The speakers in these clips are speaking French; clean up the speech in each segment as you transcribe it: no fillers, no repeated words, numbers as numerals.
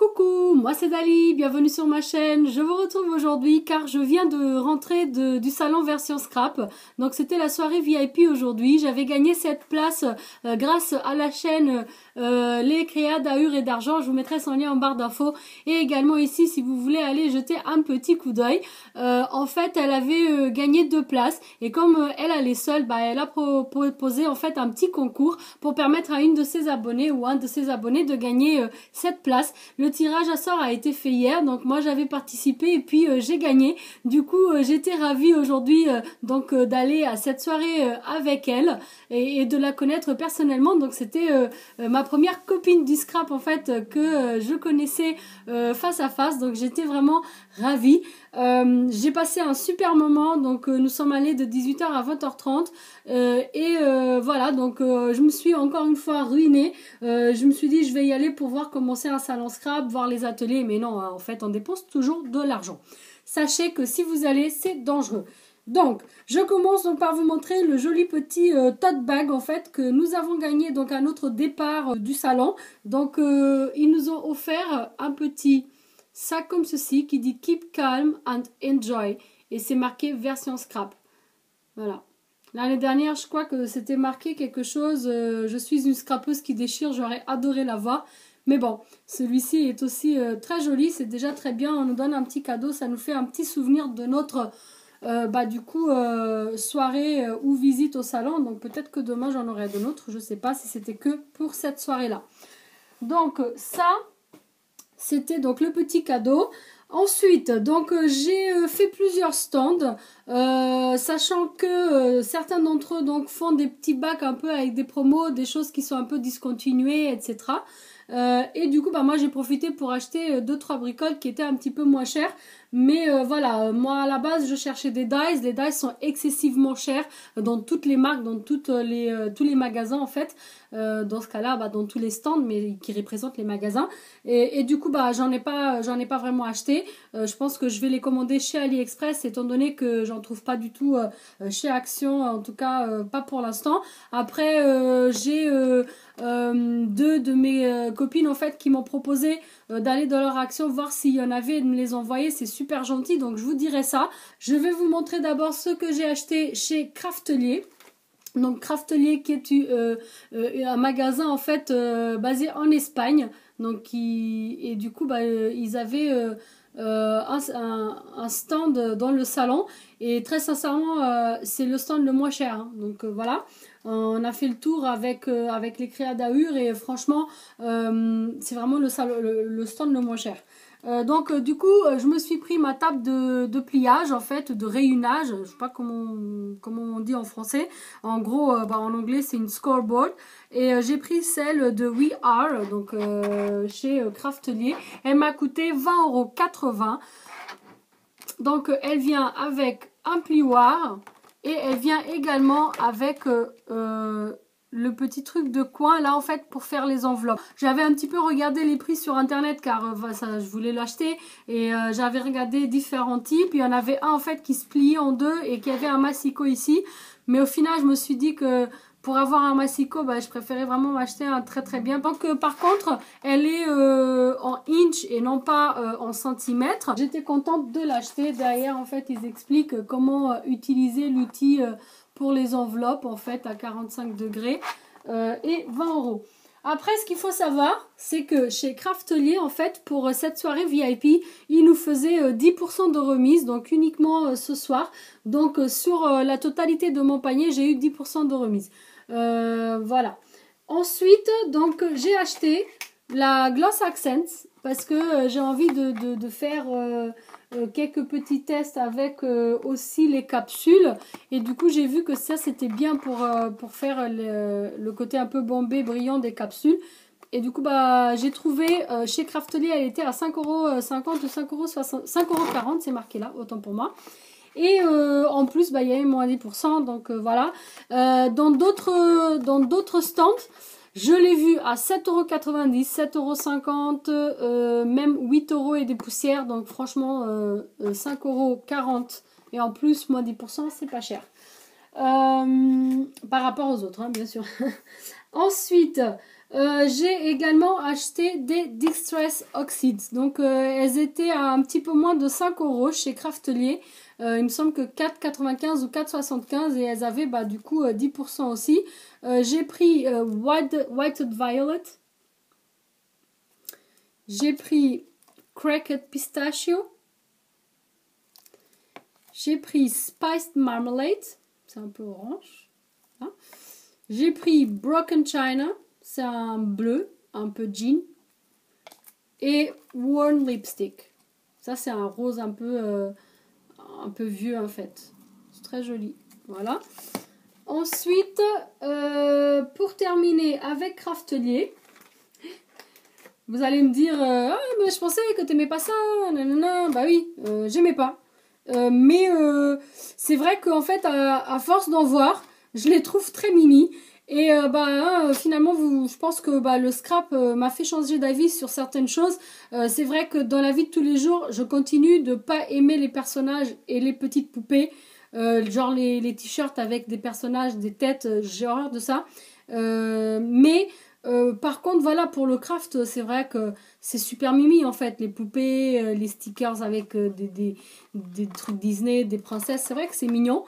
Coucou, moi c'est Dali, bienvenue sur ma chaîne. Je vous retrouve aujourd'hui car je viens de rentrer du salon version scrap. Donc c'était la soirée VIP aujourd'hui. J'avais gagné cette place grâce à la chaîne Les Créas d'Ahur et d'Argent. Je vous mettrai son lien en barre d'infos. Et également ici si vous voulez aller jeter un petit coup d'œil. En fait elle avait gagné 2 places. Et comme elle est seule, elle a proposé en fait un petit concours pour permettre à une de ses abonnées ou un de ses abonnés de gagner cette place. Le tirage à sort a été fait hier, donc moi j'avais participé et puis j'ai gagné. Du coup j'étais ravie aujourd'hui d'aller à cette soirée avec elle et de la connaître personnellement. Donc c'était ma première copine du scrap en fait que je connaissais face à face. Donc j'étais vraiment ravie. J'ai passé un super moment, donc nous sommes allés de 18h à 20h30 voilà, donc je me suis encore une fois ruinée. Je me suis dit je vais y aller pour voir comment c'est un salon scrap, voir les ateliers, mais non, en fait on dépense toujours de l'argent. Sachez que si vous allez, c'est dangereux. Donc, je commence donc par vous montrer le joli petit tote bag en fait que nous avons gagné donc à notre départ du salon. Donc, ils nous ont offert un petit sac comme ceci qui dit Keep calm and enjoy et c'est marqué version scrap. Voilà. L'année dernière, je crois que c'était marqué quelque chose, je suis une scrapeuse qui déchire, j'aurais adoré la voir. Mais bon, celui-ci est aussi très joli, c'est déjà très bien, on nous donne un petit cadeau, ça nous fait un petit souvenir de notre soirée ou visite au salon. Donc peut-être que demain j'en aurai de autre, je ne sais pas si c'était que pour cette soirée-là. Donc ça, c'était donc le petit cadeau. Ensuite, donc j'ai fait plusieurs stands, sachant que certains d'entre eux donc font des petits bacs un peu avec des promos, des choses qui sont un peu discontinuées, etc. Et du coup, moi j'ai profité pour acheter 2-3 bricoles qui étaient un petit peu moins chères. Mais voilà, moi à la base je cherchais des dies. Les dies sont excessivement chers dans toutes les marques, dans tous les magasins en fait. Dans ce cas-là, dans tous les stands, mais qui représentent les magasins. Et du coup, j'en ai pas vraiment acheté. Je pense que je vais les commander chez AliExpress, étant donné que j'en trouve pas du tout chez Action, en tout cas pas pour l'instant. Après, j'ai 2 de mes copines en fait qui m'ont proposé d'aller dans leur Action voir s'il y en avait et de me les envoyer. C'est super gentil, donc je vous dirai ça. Je vais vous montrer d'abord ce que j'ai acheté chez Craftelier. Donc Craftelier qui est un magasin en fait basé en Espagne. Donc et du coup ils avaient un stand dans le salon et très sincèrement c'est le stand le moins cher, hein. Donc voilà, on a fait le tour avec les Créas d'Ahur et franchement c'est vraiment le stand le moins cher. Donc du coup je me suis pris ma table de pliage en fait, de rayonnage, je sais pas comment on dit en français. En gros en anglais c'est une scoreboard et j'ai pris celle de We Are, donc chez Craftelier. Elle m'a coûté 20,80 €. Donc elle vient avec un plioir et elle vient également avec le petit truc de coin là en fait pour faire les enveloppes. J'avais un petit peu regardé les prix sur internet car je voulais l'acheter et j'avais regardé différents types. Il y en avait un en fait qui se pliait en deux et qui avait un massicot ici, mais au final je me suis dit que pour avoir un massicot je préférais vraiment m'acheter un très très bien. Donc par contre elle est en inch et non pas en centimètres. J'étais contente de l'acheter. Derrière en fait ils expliquent comment utiliser l'outil pour les enveloppes en fait à 45 degrés et 20 €. Après ce qu'il faut savoir c'est que chez Craftelier en fait pour cette soirée VIP ils nous faisaient 10% de remise, donc uniquement ce soir. Donc sur la totalité de mon panier j'ai eu 10% de remise. Voilà. Ensuite donc j'ai acheté la Gloss Accents parce que j'ai envie de faire quelques petits tests avec aussi les capsules et du coup j'ai vu que ça c'était bien pour faire le côté un peu bombé brillant des capsules. Et du coup j'ai trouvé chez Craftelier elle était à 5,50 € ou 5,60 €, 5,40 €, c'est marqué là, autant pour moi. Et en plus il y avait moins 10%, donc voilà. Dans d'autres stands je l'ai vu à 7,90 €, 7,50 €, même 8 € et des poussières. Donc franchement 5,40 € et en plus moins 10%, c'est pas cher. Par rapport aux autres, hein, bien sûr. Ensuite, J'ai également acheté des Distress Oxides. Donc elles étaient à un petit peu moins de 5 € chez Craftelier. Il me semble que 4,95 ou 4,75 et elles avaient bah, du coup 10% aussi. J'ai pris Whited Violet. J'ai pris Cracked Pistachio. J'ai pris Spiced Marmalade. C'est un peu orange. Hein. J'ai pris Broken China. C'est un bleu, un peu jean. Et Worn Lipstick. Ça, c'est un rose un peu vieux, en fait. C'est très joli. Voilà. Ensuite, pour terminer avec Craftelier, vous allez me dire, ah, mais je pensais que tu n'aimais pas ça. Nanana. Bah oui, j'aimais pas. Mais c'est vrai qu'en fait, à force d'en voir, je les trouve très mimi. Et finalement, je pense que le scrap m'a fait changer d'avis sur certaines choses. C'est vrai que dans la vie de tous les jours, je continue de pas aimer les personnages et les petites poupées. Genre les t-shirts avec des personnages, des têtes, j'ai horreur de ça. Par contre, voilà, pour le craft, c'est vrai que c'est super mimi en fait. Les poupées, les stickers avec des trucs Disney, des princesses, c'est vrai que c'est mignon.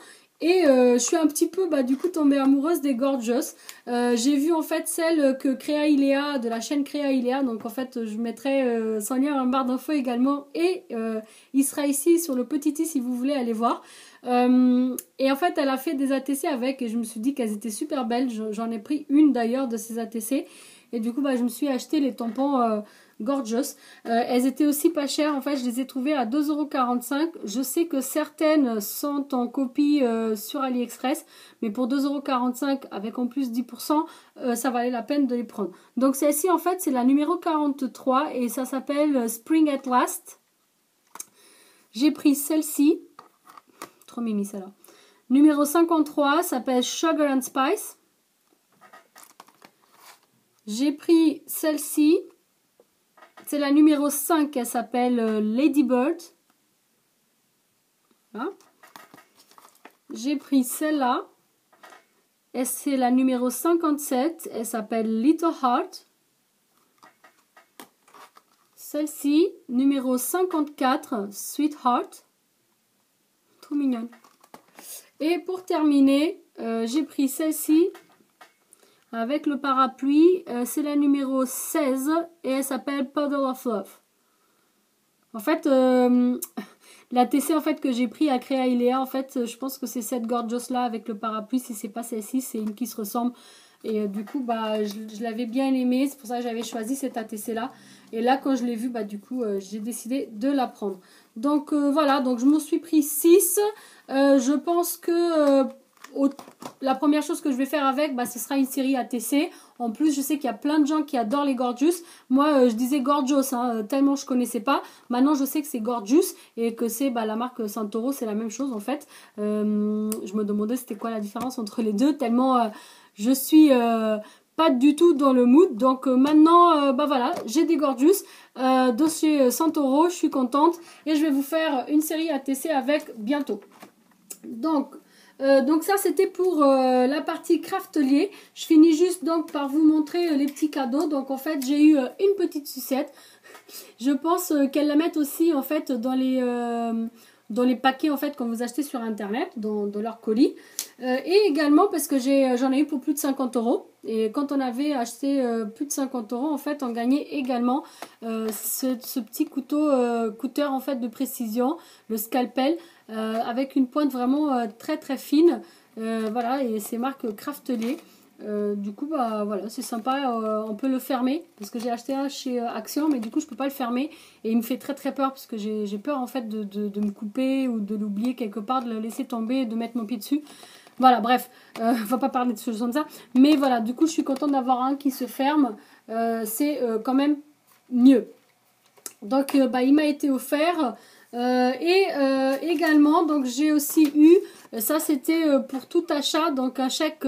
Et je suis un petit peu du coup tombée amoureuse des Gorgeous. J'ai vu en fait celle que Créa Iléa, de la chaîne Créa Iléa. Donc en fait je mettrai son lien en barre d'infos également. Et il sera ici sur le petit i si vous voulez aller voir. Et en fait elle a fait des ATC avec et je me suis dit qu'elles étaient super belles. J'en ai pris une d'ailleurs de ces ATC. Et du coup je me suis acheté les tampons Gorgeous. Elles étaient aussi pas chères. En fait, je les ai trouvées à 2,45 €. Je sais que certaines sont en copie sur AliExpress. Mais pour 2,45 € avec en plus 10%, ça valait la peine de les prendre. Donc celle-ci, en fait, c'est la numéro 43 et ça s'appelle Spring at Last. J'ai pris celle-ci. Trop mimi celle-là. Numéro 53 s'appelle Sugar and Spice. J'ai pris celle-ci. C'est la numéro 5, elle s'appelle Lady Bird. Voilà. J'ai pris celle-là. Et c'est la numéro 57, elle s'appelle Little Heart. Celle-ci, numéro 54, Sweetheart. Trop mignonne. Et pour terminer, j'ai pris celle-ci. Avec le parapluie, c'est la numéro 16 et elle s'appelle Puddle of Love. En fait, la TC en fait, que j'ai pris à Créa Iléa, en fait, je pense que c'est cette Gorgeous là avec le parapluie. Si c'est pas celle-ci, c'est une qui se ressemble. Et du coup, je l'avais bien aimée. C'est pour ça que j'avais choisi cette ATC là. Et là, quand je l'ai vue, du coup, j'ai décidé de la prendre. Donc voilà, donc je m'en suis pris 6. Je pense que... la première chose que je vais faire avec, ce sera une série ATC. En plus, je sais qu'il y a plein de gens qui adorent les Gorgeous. Moi, je disais Gorgeous, tellement je connaissais pas. Maintenant, je sais que c'est Gorgeous et que c'est la marque Santoro, c'est la même chose en fait. Je me demandais c'était quoi la différence entre les deux, tellement je suis pas du tout dans le mood. Donc maintenant, voilà, j'ai des Gorgeous de chez Santoro, je suis contente et je vais vous faire une série ATC avec bientôt. Donc ça c'était pour la partie craftelier. Je finis juste donc par vous montrer les petits cadeaux. Donc en fait j'ai eu une petite sucette. Je pense qu'elles la mettent aussi en fait dans les paquets en fait quand vous achetez sur internet, dans leur colis. Et également parce que j'en ai eu pour plus de 50 €. Et quand on avait acheté plus de 50 € en fait on gagnait également ce petit couteur en fait de précision, le scalpel. Avec une pointe vraiment très très fine, voilà, et c'est marque Craftelier. Du coup voilà, c'est sympa, on peut le fermer parce que j'ai acheté un chez Action, mais du coup je peux pas le fermer et il me fait très très peur parce que j'ai peur en fait de me couper ou de l'oublier quelque part, de le laisser tomber et de mettre mon pied dessus. Voilà, bref, on va pas parler de ce genre de ça, mais voilà, du coup je suis contente d'avoir un qui se ferme, c'est quand même mieux. Donc il m'a été offert. Également donc j'ai aussi eu, ça c'était pour tout achat, donc un chèque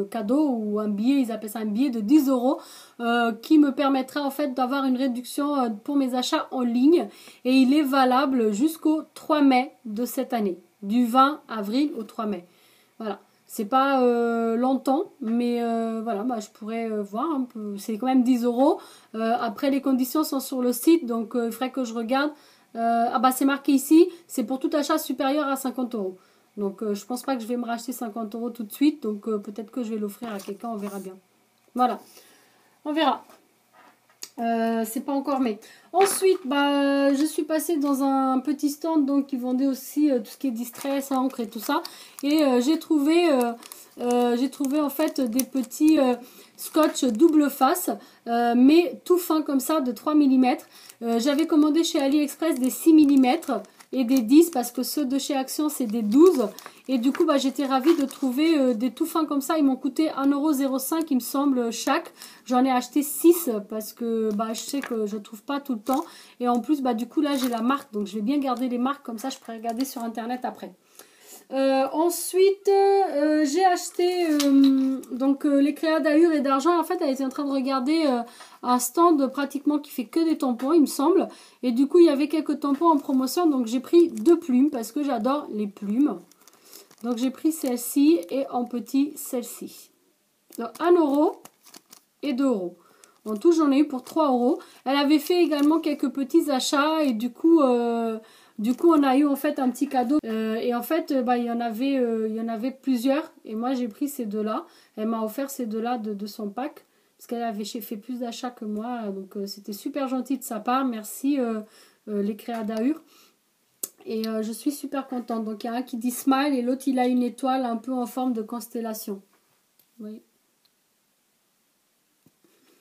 cadeau ou un billet, ils appellent ça un billet de 10 € qui me permettra en fait d'avoir une réduction pour mes achats en ligne et il est valable jusqu'au 3 mai de cette année, du 20 avril au 3 mai. Voilà, C'est pas longtemps, mais voilà, bah, je pourrais voir un peu. C'est quand même 10 euros. Après, les conditions sont sur le site, donc il faudrait que je regarde. Ah bah c'est marqué ici, c'est pour tout achat supérieur à 50 euros. Donc je pense pas que je vais me racheter 50 euros tout de suite, donc peut-être que je vais l'offrir à quelqu'un, on verra bien. Voilà, on verra. C'est pas encore mais. Ensuite, bah, je suis passée dans un petit stand donc qui vendait aussi tout ce qui est distress, encre et tout ça. Et j'ai trouvé en fait des petits scotch double face, mais tout fin comme ça de 3 mm. J'avais commandé chez AliExpress des 6 mm et des 10 parce que ceux de chez Action c'est des 12. Et du coup, bah, j'étais ravie de trouver des tout fins comme ça. Ils m'ont coûté 1,05 € il me semble chaque. J'en ai acheté 6 parce que bah, je sais que je ne trouve pas tout le temps. Et en plus, bah, du coup, là, j'ai la marque. Donc, je vais bien garder les marques. Comme ça, je pourrai regarder sur Internet après. Ensuite, j'ai acheté donc les créas d'Ahur et d'argent. En fait, elle était en train de regarder un stand pratiquement qui fait que des tampons, il me semble. Et du coup, il y avait quelques tampons en promotion. Donc, j'ai pris 2 plumes parce que j'adore les plumes. Donc j'ai pris celle-ci et en petit celle-ci. Donc 1 € et 2 €. En tout j'en ai eu pour 3 €. Elle avait fait également quelques petits achats et du coup on a eu en fait un petit cadeau. Et en fait bah, il y en avait plusieurs et moi j'ai pris ces deux-là. Elle m'a offert ces deux-là de son pack parce qu'elle avait fait plus d'achats que moi. Donc c'était super gentil de sa part. Merci les créas d'Ahur. Et je suis super contente. Donc il y a un qui dit smile et l'autre il a une étoile un peu en forme de constellation. Oui.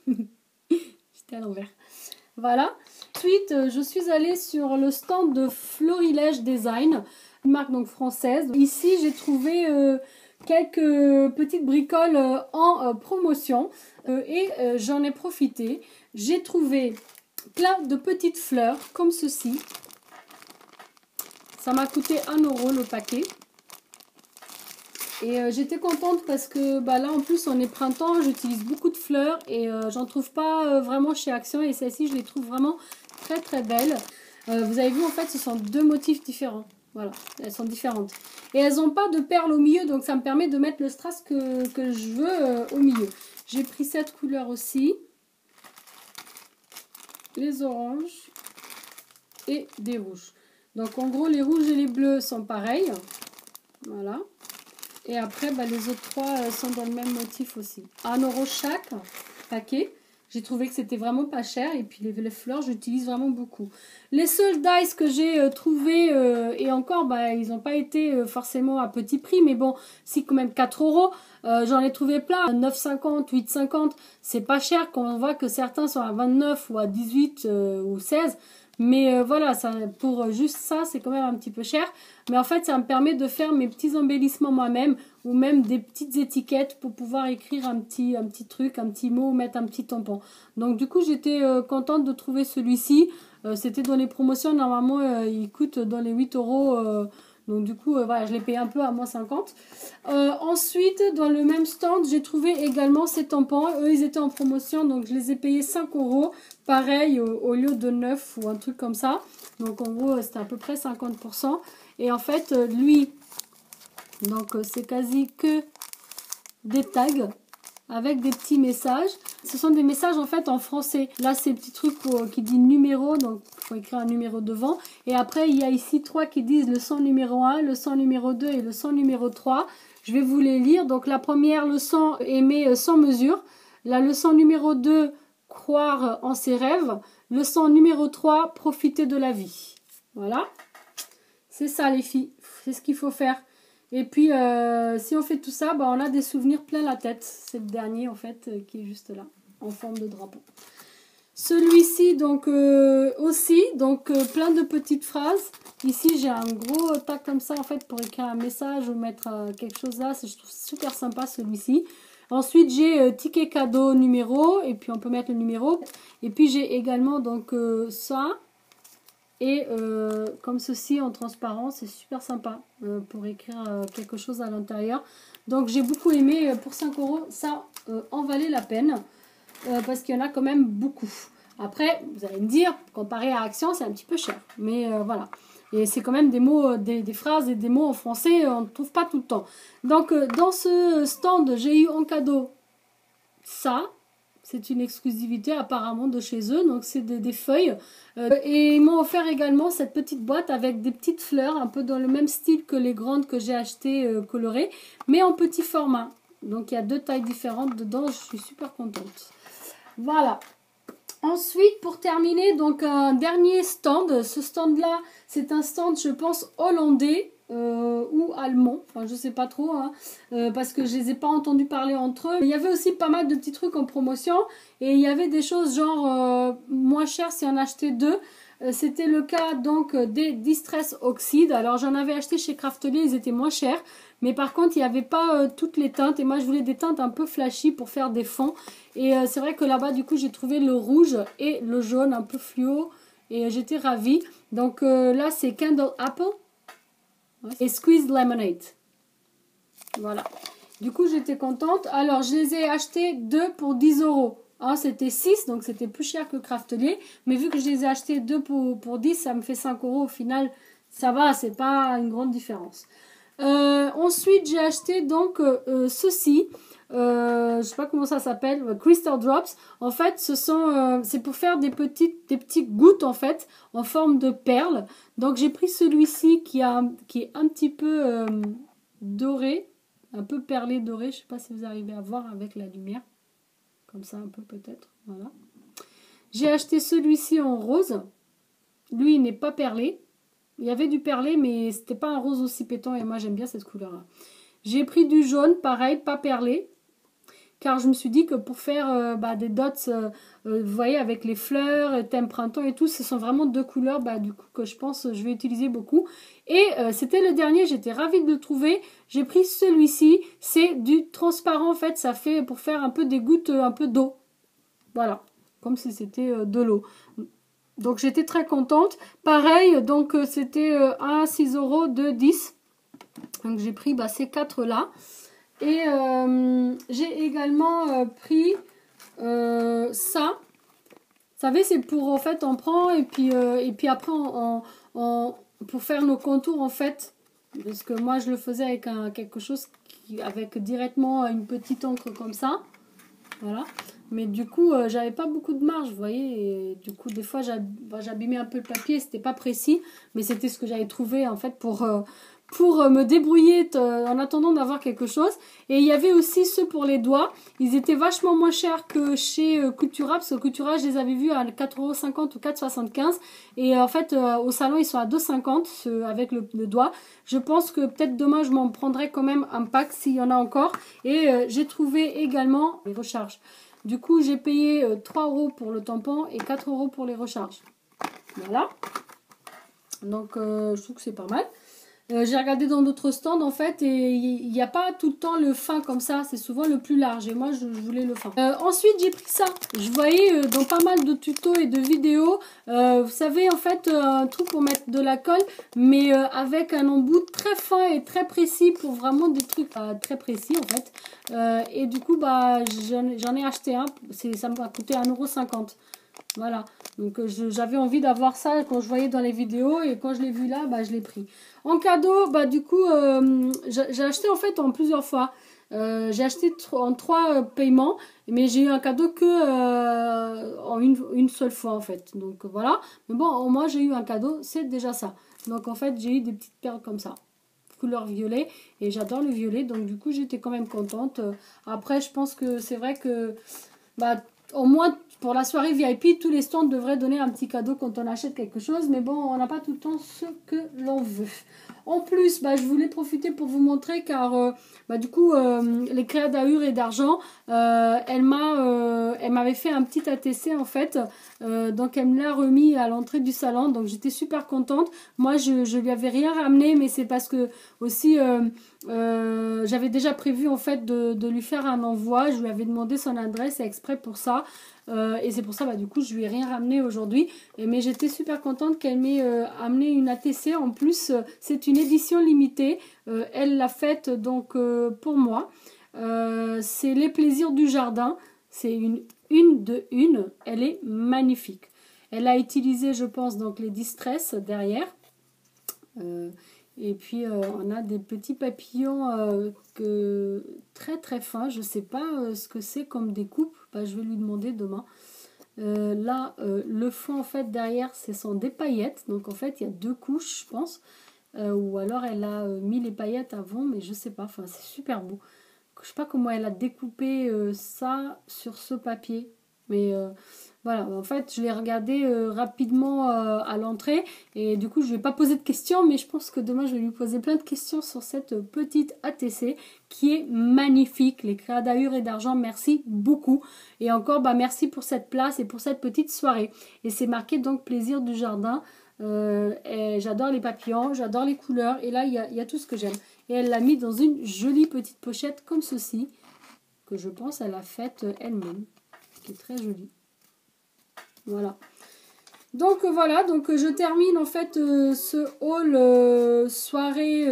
J'étais à l'envers. Voilà. Ensuite, je suis allée sur le stand de Florilège Design, une marque donc française. Ici, j'ai trouvé quelques petites bricoles en promotion et j'en ai profité. J'ai trouvé plein de petites fleurs comme ceci. Ça m'a coûté 1 € le paquet. Et j'étais contente parce que bah, là en plus on est printemps, j'utilise beaucoup de fleurs et j'en trouve pas vraiment chez Action. Et celles-ci je les trouve vraiment très très belles. Vous avez vu en fait ce sont deux motifs différents. Voilà, elles sont différentes. Et elles n'ont pas de perles au milieu, donc ça me permet de mettre le strass que je veux au milieu. J'ai pris cette couleur aussi. Les oranges et des rouges. Donc en gros les rouges et les bleus sont pareils. Voilà. Et après bah, les autres trois sont dans le même motif aussi. 1 € chaque paquet. J'ai trouvé que c'était vraiment pas cher. Et puis les fleurs j'utilise vraiment beaucoup. Les seuls dice que j'ai trouvés et encore bah, ils n'ont pas été forcément à petit prix. Mais bon, si quand même 4 €. J'en ai trouvé plein. 9,50, 8,50. C'est pas cher quand on voit que certains sont à 29 ou à 18 ou 16. Mais voilà, ça, pour juste ça, c'est quand même un petit peu cher. Mais en fait, ça me permet de faire mes petits embellissements moi-même ou même des petites étiquettes pour pouvoir écrire un petit truc, un petit mot ou mettre un petit tampon. Donc du coup, j'étais contente de trouver celui-ci. C'était dans les promotions. Normalement, il coûte dans les 8 €. Donc du coup, voilà, je l'ai payé un peu à moins 50. Ensuite, dans le même stand, j'ai trouvé également ces tampons. Eux, ils étaient en promotion, donc je les ai payés 5 €. Pareil, au lieu de 9 ou un truc comme ça. Donc en gros, c'était à peu près 50%. Et en fait, lui, donc c'est quasi que des tags avec des petits messages. Ce sont des messages en fait en français. Là, c'est le petit truc qui dit numéro, donc il faut écrire un numéro devant. Et après, il y a ici 3 qui disent leçon numéro 1, leçon numéro 2 et leçon numéro 3. Je vais vous les lire. Donc la première leçon, aimer sans mesure. La leçon numéro 2, croire en ses rêves. Leçon numéro 3, profiter de la vie. Voilà. C'est ça les filles. C'est ce qu'il faut faire. Et puis, si on fait tout ça, bah, on a des souvenirs plein la tête. C'est le dernier, en fait, qui est juste là, en forme de drapeau. Celui-ci, donc, aussi, donc, plein de petites phrases. Ici, j'ai un gros tag comme ça, en fait, pour écrire un message ou mettre quelque chose là. Je trouve super sympa, celui-ci. Ensuite, j'ai ticket cadeau numéro, et puis on peut mettre le numéro. Et puis, j'ai également, donc, ça. Et comme ceci en transparent, c'est super sympa pour écrire quelque chose à l'intérieur. Donc j'ai beaucoup aimé, pour 5 €, ça en valait la peine. Parce qu'il y en a quand même beaucoup. Après, vous allez me dire, comparé à Action, c'est un petit peu cher. Mais voilà. Et c'est quand même des mots, des phrases et des mots en français, on ne trouve pas tout le temps. Donc dans ce stand, j'ai eu en cadeau ça. C'est une exclusivité apparemment de chez eux, donc c'est des feuilles. Et ils m'ont offert également cette petite boîte avec des petites fleurs, un peu dans le même style que les grandes que j'ai achetées colorées, mais en petit format. Donc il y a 2 tailles différentes dedans, je suis super contente. Voilà. Ensuite, pour terminer, donc un dernier stand. Ce stand-là, c'est un stand, je pense, hollandais ou allemand. Enfin, je sais pas trop, hein, parce que je les ai pas entendus parler entre eux. Il y avait aussi pas mal de petits trucs en promotion. Et il y avait des choses genre moins chères si on achetait 2. C'était le cas donc des Distress Oxide. Alors j'en avais acheté chez Craftelier, ils étaient moins chers. Mais par contre, il n'y avait pas toutes les teintes. Et moi, je voulais des teintes un peu flashy pour faire des fonds. Et c'est vrai que là-bas, du coup, j'ai trouvé le rouge et le jaune un peu fluo. Et j'étais ravie. Donc là, c'est Candle Apple et Squeezed Lemonade. Voilà. Du coup, j'étais contente. Alors, je les ai achetés 2 pour 10 €. Hein, c'était 6, donc c'était plus cher que Craftelier. Mais vu que je les ai achetés 2 pour 10, ça me fait 5 € au final. Ça va, c'est pas une grande différence. Ensuite, j'ai acheté donc ceci. Je sais pas comment ça s'appelle, Crystal Drops. En fait, c'est pour faire des petites gouttes en fait, en forme de perles. Donc j'ai pris celui-ci qui est un petit peu doré, un peu perlé doré. Je sais pas si vous arrivez à voir avec la lumière, comme ça un peu peut-être. Voilà. J'ai acheté celui-ci en rose. Lui, il n'est pas perlé. Il y avait du perlé, mais c'était pas un rose aussi pétant et moi j'aime bien cette couleur-là. J'ai pris du jaune, pareil, pas perlé. Car je me suis dit que pour faire des dots, vous voyez, avec les fleurs, thème printemps et tout, ce sont vraiment 2 couleurs du coup, que je pense je vais utiliser beaucoup. Et c'était le dernier, j'étais ravie de le trouver. J'ai pris celui-ci, c'est du transparent en fait, ça fait pour faire un peu des gouttes, un peu d'eau. Voilà, comme si c'était de l'eau. Donc j'étais très contente. Pareil, donc c'était à 6 € de 10. Donc j'ai pris ces 4 là. Et j'ai également pris ça. Vous savez, c'est pour en fait on prend et puis après pour faire nos contours en fait. Parce que moi je le faisais avec quelque chose avec directement une petite encre comme ça. Voilà. Mais du coup, j'avais pas beaucoup de marge, vous voyez. Et du coup, des fois, j'abîmais un peu le papier. C'était pas précis, mais c'était ce que j'avais trouvé en fait pour me débrouiller en attendant d'avoir quelque chose. Et il y avait aussi ceux pour les doigts. Ils étaient vachement moins chers que chez Cultura, parce que Cultura, je les avais vus à 4,50 € ou 4,75 €. Et en fait, au salon, ils sont à 2,50 € avec le doigt. Je pense que peut-être demain, je m'en prendrai quand même un pack s'il y en a encore. Et j'ai trouvé également les recharges. Du coup, j'ai payé 3 € pour le tampon et 4 € pour les recharges. Voilà. Donc, je trouve que c'est pas mal. J'ai regardé dans d'autres stands en fait et il n'y a pas tout le temps le fin comme ça. C'est souvent le plus large et moi, je voulais le fin. Ensuite, j'ai pris ça. Je voyais dans pas mal de tutos et de vidéos, vous savez en fait, un truc pour mettre de la colle, mais avec un embout très fin et très précis pour vraiment des trucs très précis en fait. Et du coup, j'en ai acheté un. Ça m'a coûté 1,50 €. Voilà, donc j'avais envie d'avoir ça quand je voyais dans les vidéos et quand je l'ai vu là, je l'ai pris. En cadeau, du coup, j'ai acheté en fait en plusieurs fois. J'ai acheté en 3 paiements, mais j'ai eu un cadeau que en une seule fois en fait. Donc voilà, mais bon, au moins j'ai eu un cadeau, c'est déjà ça. Donc en fait, j'ai eu des petites perles comme ça, couleur violet, et j'adore le violet, donc du coup j'étais quand même contente. Après, je pense que c'est vrai que au moins pour la soirée VIP, tous les stands devraient donner un petit cadeau quand on achète quelque chose. Mais bon, on n'a pas tout le temps ce que l'on veut. En plus, je voulais profiter pour vous montrer car du coup, les créas d'Ahur et d'Argent, elle m'avait fait un petit ATC en fait. Donc elle me l'a remis à l'entrée du salon. Donc j'étais super contente. Moi, je lui avais rien ramené, mais c'est parce que aussi j'avais déjà prévu en fait de lui faire un envoi. Je lui avais demandé son adresse exprès pour ça. Et c'est pour ça du coup je lui ai rien ramené aujourd'hui, mais j'étais super contente qu'elle m'ait amené une ATC. En plus c'est une édition limitée, elle l'a faite donc pour moi. C'est les plaisirs du jardin, c'est une de une, elle est magnifique. Elle a utilisé je pense donc les Distress derrière. Et puis on a des petits papillons très très fins. Je ne sais pas ce que c'est comme découpe. Bah, je vais lui demander demain. Là, le fond en fait derrière, ce sont des paillettes. Donc en fait, il y a 2 couches, je pense. Ou alors elle a mis les paillettes avant, mais je sais pas. Enfin, c'est super beau. Je sais pas comment elle a découpé ça sur ce papier. Mais voilà, en fait, je l'ai regardé rapidement à l'entrée. Et du coup, je ne vais pas poser de questions, mais je pense que demain, je vais lui poser plein de questions sur cette petite ATC qui est magnifique. Les créas d'Ahur et d'argent, merci beaucoup. Et encore, bah, merci pour cette place et pour cette petite soirée. Et c'est marqué donc plaisir du jardin. J'adore les papillons, j'adore les couleurs. Et là, il y a tout ce que j'aime. Et elle l'a mis dans une jolie petite pochette comme ceci, que je pense elle a faite elle-même, qui est très jolie. Voilà. Donc voilà, donc je termine en fait ce haul soirée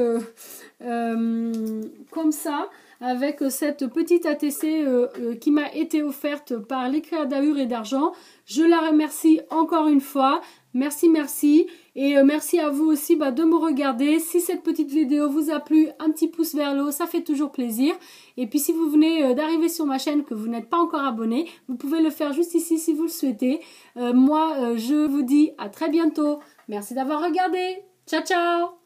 comme ça, avec cette petite ATC qui m'a été offerte par les créas d'Ahur et d'argent. Je la remercie encore une fois. Merci, merci. Et merci à vous aussi de me regarder. Si cette petite vidéo vous a plu, un petit pouce vers le haut, ça fait toujours plaisir. Et puis si vous venez d'arriver sur ma chaîne, que vous n'êtes pas encore abonné, vous pouvez le faire juste ici si vous le souhaitez. Moi, je vous dis à très bientôt. Merci d'avoir regardé. Ciao, ciao!